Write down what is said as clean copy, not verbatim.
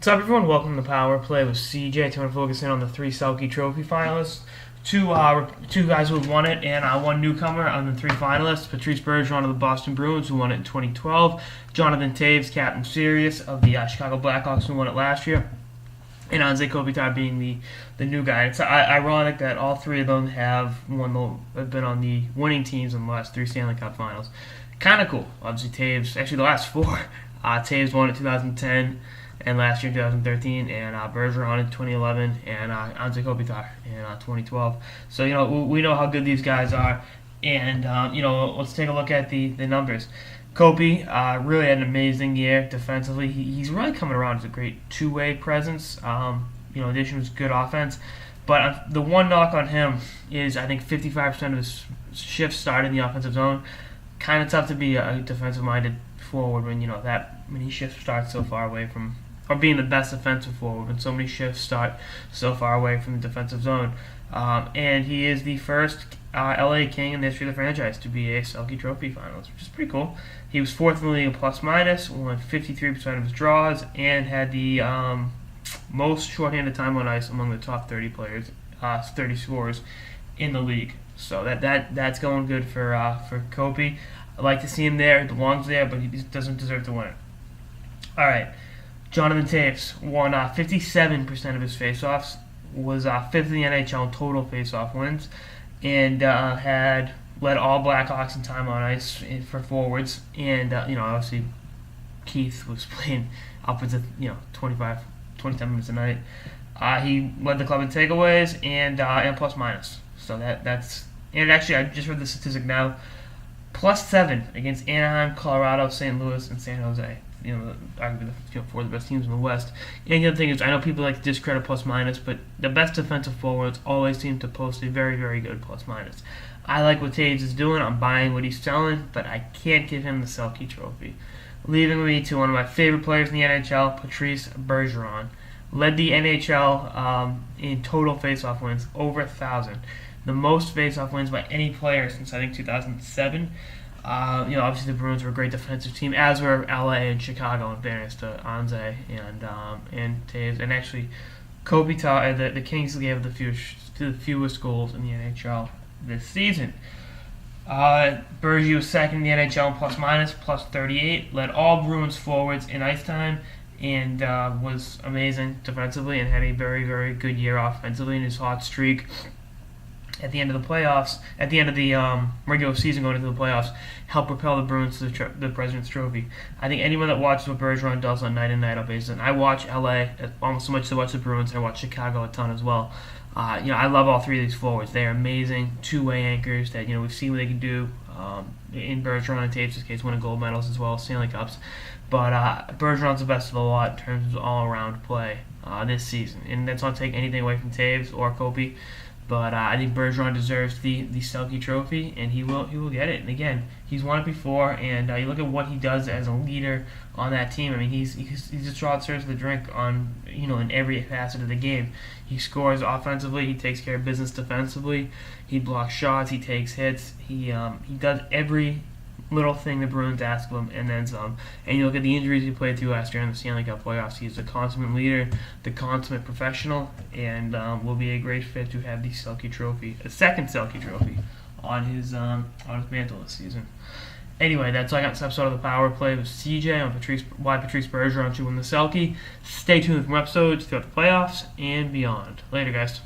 What's up, everyone? Welcome to Power Play with CJ. Today, we're focusing on the three Selke Trophy finalists. Two guys who have won it, and one newcomer on the three finalists. Patrice Bergeron of the Boston Bruins, who won it in 2012. Jonathan Toews, Captain Sirius of the Chicago Blackhawks, who won it last year. And Anze Kopitar being the new guy. It's ironic that all three of them have been on the winning teams in the last three Stanley Cup finals. Kind of cool. Obviously, Toews, actually the last four. Toews won it in 2010. And last year in 2013, and Bergeron in 2011, and Anze Kopitar in 2012. So, we know how good these guys are, and, let's take a look at the numbers. Kopi really had an amazing year defensively. He's really coming around as a great two-way presence. In addition to good offense. But the one knock on him is I think 55% of his shifts start in the offensive zone. Kind of tough to be a defensive-minded forward when, that many shifts start so far away from, or being the best defensive forward when so many shifts start so far away from the defensive zone. And he is the first LA King in the history of the franchise to be a Selke Trophy finalist, which is pretty cool. He was fourth in the league in plus-minus, won 53% of his draws, and had the most shorthanded time on ice among the top 30 players, 30 scorers in the league. So that's going good for Kopi. I'd like to see him there. He belongs there, but he doesn't deserve to win it. All right. Jonathan Toews won 57% of his faceoffs, was fifth in the NHL in total faceoff wins, and had led all Blackhawks in time on ice for forwards. And obviously Keith was playing upwards of 27 minutes a night. He led the club in takeaways and plus minus. So that's and actually I just read the statistic now. +7 against Anaheim, Colorado, St. Louis, and San Jose. Arguably four of the best teams in the West. And the other thing is, I know people like to discredit plus-minus, but the best defensive forwards always seem to post a very, very good plus-minus. I like what Toews is doing. I'm buying what he's selling, but I can't give him the Selke Trophy. Leaving me to one of my favorite players in the NHL, Patrice Bergeron. Led the NHL in total face-off wins, over 1,000. The most face-off wins by any player since, I think, 2007. Obviously the Bruins were a great defensive team, as were LA and Chicago, in fairness to Anze and Toews. And actually, Kopitar, the Kings gave the fewest goals in the NHL this season. Bergie was second in the NHL in plus-minus, +38. Led all Bruins forwards in ice time, and was amazing defensively, and had a very, very good year offensively in his hot streak. At the end of the playoffs, at the end of the regular season going into the playoffs, helped propel the Bruins to the President's Trophy. I think anyone that watches what Bergeron does on night-in, night-out basis, and I watch LA almost as much as I watch the Bruins, and I watch Chicago a ton as well. I love all three of these forwards. They are amazing two-way anchors that we've seen what they can do in Bergeron and Toews' case, winning gold medals as well as Stanley Cups. But Bergeron's the best of the lot in terms of all-around play this season, and that's not taking anything away from Toews or Kopi. But I think Bergeron deserves the Selke Trophy, and he will get it. And again, he's won it before, and you look at what he does as a leader on that team. I mean, he's a straw that stirs the drink on in every facet of the game. He scores offensively, he takes care of business defensively, he blocks shots, he takes hits, he does every little thing the Bruins ask of him, and then some. And you look at the injuries he played through last year in the Stanley Cup playoffs. He's the consummate leader, the consummate professional, and will be a great fit to have the Selke Trophy, a second Selke Trophy, on his mantle this season. Anyway, that's all I got in this episode of the Power Play with CJ on why Patrice Bergeron should win the Selke. Stay tuned for more episodes throughout the playoffs and beyond. Later, guys.